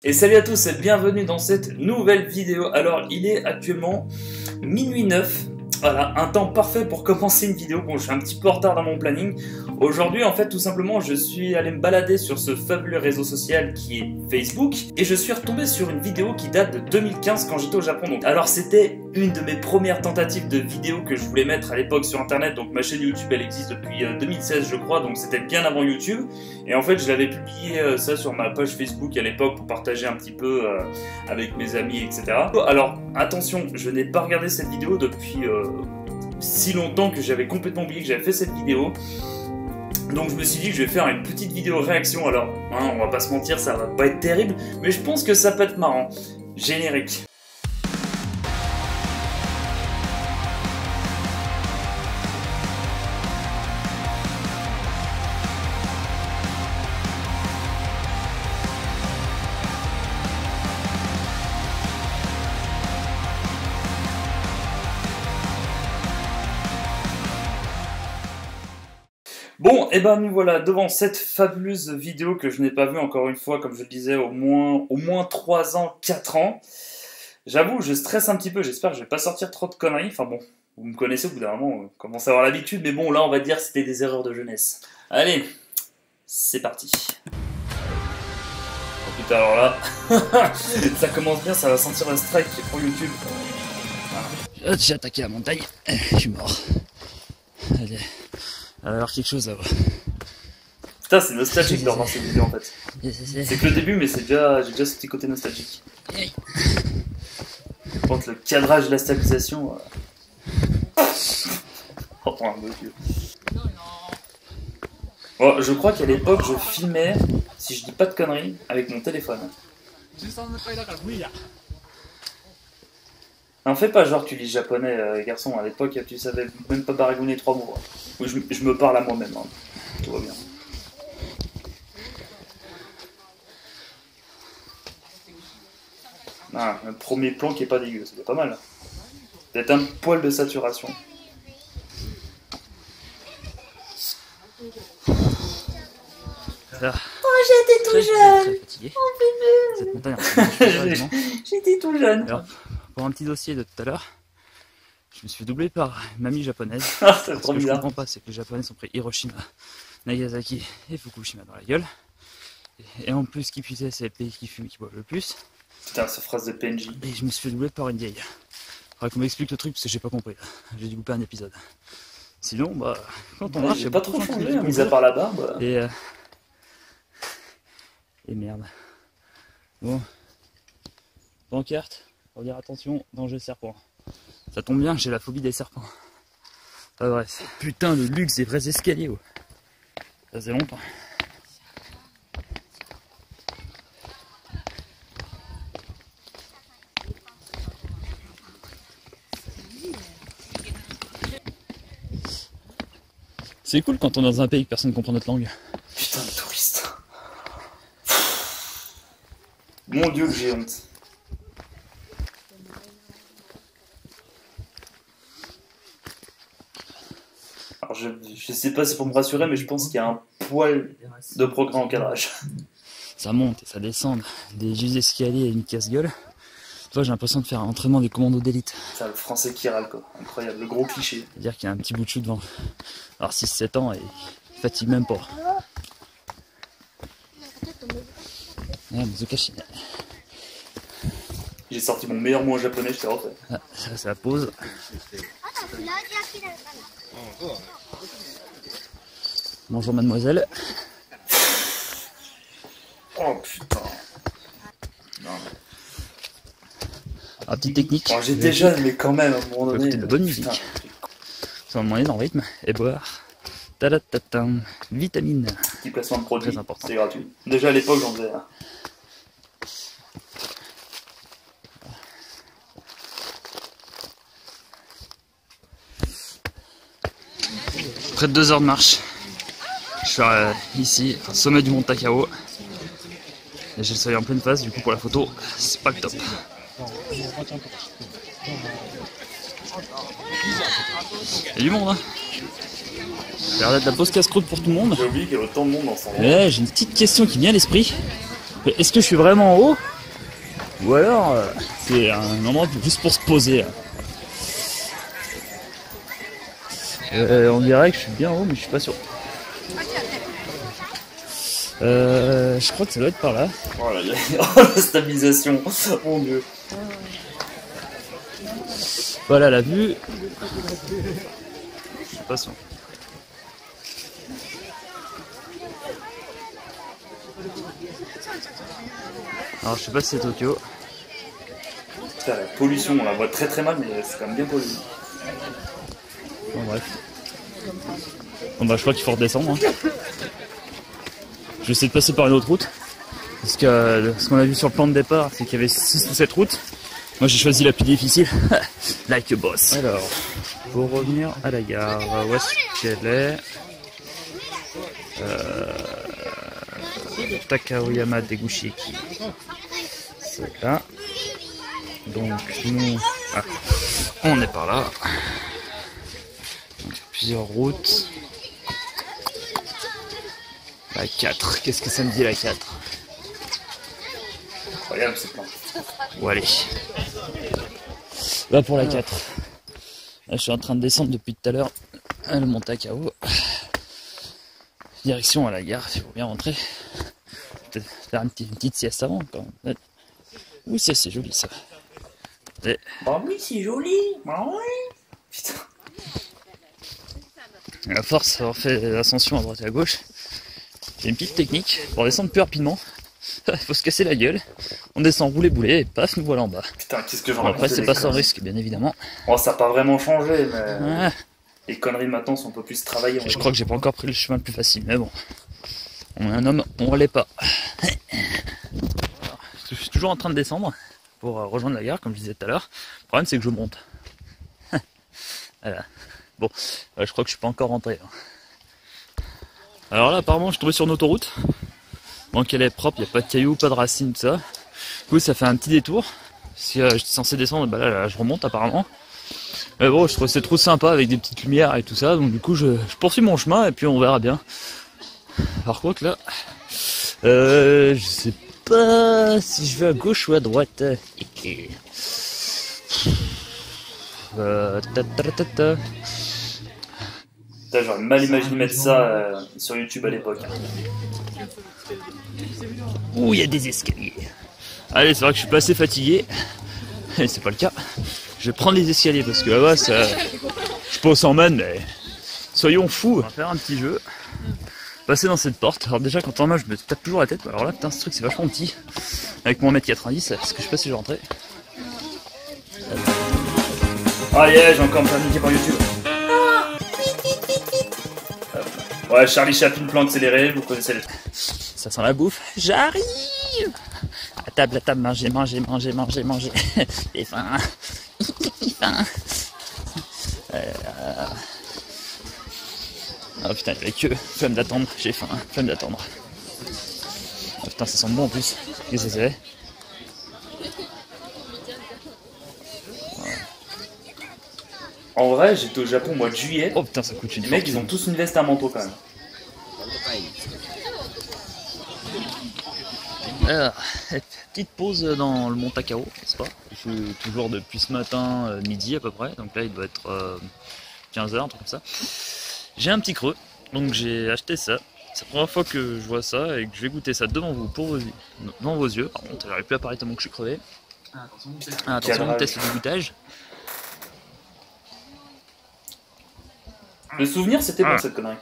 Et salut à tous et bienvenue dans cette nouvelle vidéo. Alors il est actuellement minuit 9. Voilà, un temps parfait pour commencer une vidéo. Bon, je suis un petit peu en retard dans mon planning. Aujourd'hui, en fait, tout simplement, je suis allé me balader sur ce fabuleux réseau social qui est Facebook. Et je suis retombé sur une vidéo qui date de 2015 quand j'étais au Japon. Donc, alors, c'était une de mes premières tentatives de vidéo que je voulais mettre à l'époque sur Internet. Donc, ma chaîne YouTube, elle existe depuis 2016, je crois. Donc, c'était bien avant YouTube. Et en fait, je l'avais publié ça sur ma page Facebook à l'époque pour partager un petit peu avec mes amis, etc. Alors, attention, je n'ai pas regardé cette vidéo depuis si longtemps que j'avais complètement oublié que j'avais fait cette vidéo. Donc je me suis dit que je vais faire une petite vidéo réaction. Alors, hein, on va pas se mentir, ça va pas être terrible, mais je pense que ça peut être marrant. Générique. Bon, et ben nous voilà devant cette fabuleuse vidéo que je n'ai pas vue encore une fois, comme je le disais, au moins 3 ans, 4 ans. J'avoue, je stresse un petit peu, j'espère que je vais pas sortir trop de conneries. Enfin bon, vous me connaissez au bout d'un moment, on commence à avoir l'habitude, mais bon, là on va dire que c'était des erreurs de jeunesse. Allez, c'est parti. Oh putain, alors là, ça commence bien, ça va sentir un strike pour YouTube. Voilà. J'ai attaqué la montagne, je suis mort. Allez. Alors quelque chose là-bas. Putain, c'est nostalgique de revoir cette vidéo en fait. C'est que le début, mais j'ai déjà ce petit côté nostalgique. Par contre, le cadrage, la stabilisation. Oh, un beau Dieu. Bon, je crois qu'à l'époque, je filmais, si je dis pas de conneries, avec mon téléphone. Non, fais pas genre tu lis japonais, garçon. À l'époque, tu savais même pas baragouiner 3 mots. Oui, je me parle à moi-même. Hein. Tout va bien. Ah, un premier plan qui est pas dégueu, c'est pas mal. Peut-être un poil de saturation. Alors, oh, j'étais tout jeune. Très fatigué. Oh bébé. Cette montagne, J'étais tout jeune. alors, pour un petit dossier de tout à l'heure, je me suis fait doubler par une mamie japonaise. Ah, c'est Ce trop que je bizarre. comprends pas, c'est que les Japonais sont pris Hiroshima, Nagasaki et Fukushima dans la gueule. Et en plus, qui puisse, c'est le pays qui fume et qui boit le plus. Putain, cette phrase de PNJ. Et je me suis fait doubler par une vieille. Faudrait qu'on m'explique le truc parce que j'ai pas compris. J'ai dû louper un épisode. Sinon, bah, quand on marche, J'ai il y a pas beaucoup trop de gens qui changé, disent hein, mis bonjour. à part la barbe. Et merde. Bon. Pancarte. Pour dire attention, danger serpent. Ça tombe bien, j'ai la phobie des serpents. Pas vrai. Putain, le luxe des vrais escaliers. Oh. Ça faisait longtemps. C'est cool quand on est dans un pays que personne ne comprend notre langue. Putain de touriste. Mon Dieu que j'ai honte. Alors je sais pas si c'est pour me rassurer, mais je pense qu'il y a un poil de progrès en cadrage. Ça monte et ça descend. Des vieux escaliers et une casse-gueule. Toi, j'ai l'impression de faire un entraînement des commandos d'élite. C'est le français qui râle quoi. Incroyable, le gros cliché. C'est-à-dire qu'il y a un petit bout de chou devant. Alors 6-7 ans et il fatigue même pas. Ah, Mizukashi. J'ai sorti mon meilleur mot en japonais, je t'ai refait. Ah, ça c'est la pause. Bonjour mademoiselle. Oh putain. Non, Ah, petite technique. bon, j'étais jeune, mais quand même, à un moment Faut donné. écouter de la bonne putain. musique. Ça va demander dans le rythme et boire. Tadatatam. Vitamine. Petit placement de produit, Très important. c'est gratuit. Déjà à l'époque, j'en faisais. Près de 2 heures de marche. Je suis ici, au sommet du mont Takao. Et j'ai le soleil en pleine face, du coup pour la photo, c'est pas le top. Il y a du monde, hein. Ça a l'air d'être la pause casse-croûte pour tout le monde. J'ai oublié qu'il y avait autant de monde dans son. Et là, j'ai une petite question qui me vient à l'esprit. Mais est-ce que je suis vraiment en haut? Ou alors c'est un endroit juste pour se poser. On dirait que je suis bien en haut, mais je suis pas sûr. Je crois que ça doit être par là. Oh là là, oh, la stabilisation, mon dieu. Voilà la vue. Je suis pas sûr. Alors je sais pas si c'est Tokyo. Putain, la pollution, on la voit très très mal, mais c'est quand même bien pollué. Bon bref. Bon bah je crois qu'il faut redescendre. Hein. Je vais essayer de passer par une autre route. Parce que ce qu'on a vu sur le plan de départ, c'est qu'il y avait 6 ou 7 routes. Moi j'ai choisi la plus difficile. Like a boss. Alors, pour revenir à la gare, où est-ce qu'elle est? Takaoyama Degushiki. C'est là. Donc nous, on est par là. Donc, plusieurs routes. La 4, qu'est-ce que ça me dit la 4? Incroyable ce plan. Bon allez. Là pour la 4. Là je suis en train de descendre depuis tout à l'heure. Le mont Takao. Direction à la gare, il faut bien rentrer. Peut-être faire une petite sieste avant quand même. Oui c'est joli ça. Et... Bah oui c'est joli. Bah oui. Putain. À force d'avoir fait l'ascension à droite et à gauche, j'ai une petite technique pour descendre plus rapidement. Il faut se casser la gueule, on descend rouler boulet et paf, nous voilà en bas. Putain, qu'est-ce que j'en bon, après c'est pas sans risque bien évidemment. Bon, ça n'a pas vraiment changé, mais les conneries maintenant sont un peu plus travaillées. Je crois que j'ai pas encore pris le chemin le plus facile, mais bon. On est un homme, on l'est pas. Alors, je suis toujours en train de descendre pour rejoindre la gare, comme je disais tout à l'heure. Le problème c'est que je monte. Voilà. Bon, je crois que je suis pas encore rentré. Alors là apparemment je suis tombé sur une autoroute. Donc elle est propre, il n'y a pas de cailloux, pas de racines, tout ça. Du coup ça fait un petit détour. Si j'étais censé descendre, bah là je remonte apparemment. Mais bon, je trouve c'est trop sympa avec des petites lumières et tout ça. Donc du coup je poursuis mon chemin et puis on verra bien. Par contre là, je sais pas si je vais à gauche ou à droite. J'aurais mal imaginé mettre ça sur YouTube à l'époque. Ouh, il y a des escaliers. Allez, c'est vrai que je suis pas assez fatigué. Et c'est pas le cas. Je vais prendre les escaliers parce que là-bas, ça... je suis pas au 100 man, mais soyons fous. On va faire un petit jeu. Passer dans cette porte. Alors déjà, quand on marche, je me tape toujours la tête. Alors là, putain, ce truc, c'est vachement petit. Avec mon 1m90, parce que je sais pas si je vais rentrer. Ah yeah, j'ai encore me faire niquer par YouTube. Ouais, Charlie Chaplin, plan accéléré, vous connaissez les... Ça sent la bouffe. J'arrive. À table, manger. J'ai faim. J'ai faim. Oh putain, la queue. Flemme d'attendre. J'ai faim. Flemme d'attendre. Oh putain, ça sent bon en plus. Qu'est-ce que c'est? En vrai, j'étais au Japon au mois de juillet. Oh putain, ça coûte une Les mecs, ils ont tous une veste à un manteau quand même. Alors, petite pause dans le mont Takao, n'est-ce pas? Je suis toujours depuis ce matin, midi à peu près, donc là il doit être 15h, un truc comme ça. J'ai un petit creux, donc j'ai acheté ça. C'est la première fois que je vois ça et que je vais goûter ça devant vous, devant vos yeux. Par contre, j'arrive plus à parler tellement que je suis crevé. Attention, on teste le goûtage. Le souvenir, c'était bon cette connerie.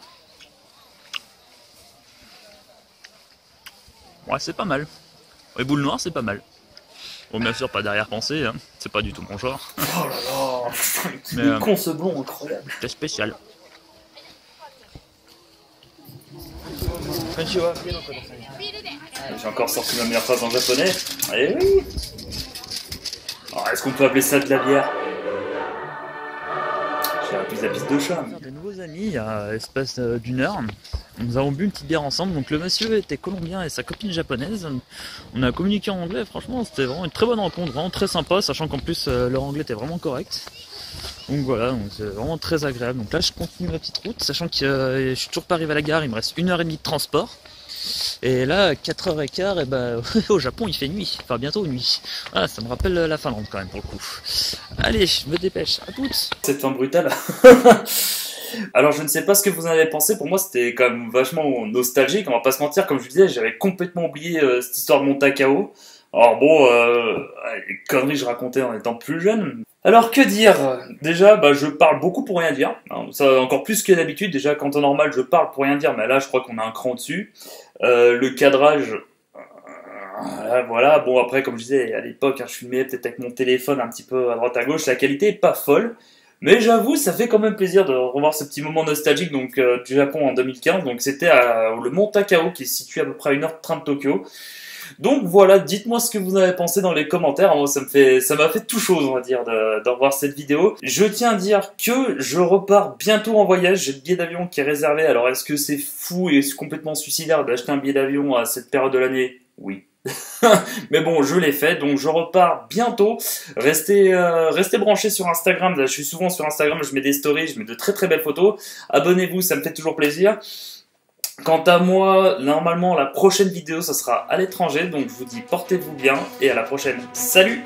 Ouais, c'est pas mal. Les boules noires, c'est pas mal. Bon, bien sûr, pas d'arrière-pensée, hein. C'est pas du tout mon genre. Oh là là, mais con ce blond, incroyable. C'est spécial. J'ai encore sorti ma meilleure phrase en japonais. Eh oui. Alors, est-ce qu'on peut appeler ça de la bière? J'ai appris la piste de chat. Des nouveaux amis, il y a l'espace d'une heure. Nous avons bu une petite bière ensemble. Donc le monsieur était colombien et sa copine japonaise. On a communiqué en anglais. Franchement, c'était vraiment une très bonne rencontre, vraiment très sympa, sachant qu'en plus leur anglais était vraiment correct. Donc voilà, donc c'est vraiment très agréable. Donc là, je continue ma petite route, sachant que je suis toujours pas arrivé à la gare. Il me reste 1h30 de transport. Et là, 4h15, et ben, au Japon, il fait nuit. Enfin, bientôt nuit. Ah, ça me rappelle la Finlande quand même, pour le coup. Allez, je me dépêche. À toutes. Cette fin brutale. Alors, je ne sais pas ce que vous en avez pensé. Pour moi, c'était quand même vachement nostalgique. On va pas se mentir. Comme je vous disais, j'avais complètement oublié cette histoire de mon Takao. Alors bon, les conneries que je racontais en étant plus jeune. Alors que dire? Déjà, je parle beaucoup pour rien dire. Ça, encore plus que d'habitude. Déjà, quand en normal, je parle pour rien dire, mais là, je crois qu'on a un cran au-dessus. Le cadrage, voilà. Bon, après, comme je disais, à l'époque, je filmais peut-être avec mon téléphone un petit peu à droite à gauche. La qualité est pas folle. Mais j'avoue, ça fait quand même plaisir de revoir ce petit moment nostalgique donc, du Japon en 2015. Donc c'était le mont Takao qui est situé à peu près à 1 heure de train de Tokyo. Donc voilà, dites-moi ce que vous en avez pensé dans les commentaires. Moi, ça m'a fait tout chose, on va dire, de revoir cette vidéo. Je tiens à dire que je repars bientôt en voyage. J'ai le billet d'avion qui est réservé. Alors, est-ce que c'est fou et complètement suicidaire d'acheter un billet d'avion à cette période de l'année? Oui. Mais bon, je l'ai fait, donc je repars bientôt. Restez branchés sur Instagram. Là, je suis souvent sur Instagram, je mets des stories, je mets de très très belles photos. Abonnez-vous, ça me fait toujours plaisir. Quant à moi, normalement, la prochaine vidéo, ça sera à l'étranger. Donc, je vous dis portez-vous bien et à la prochaine. Salut!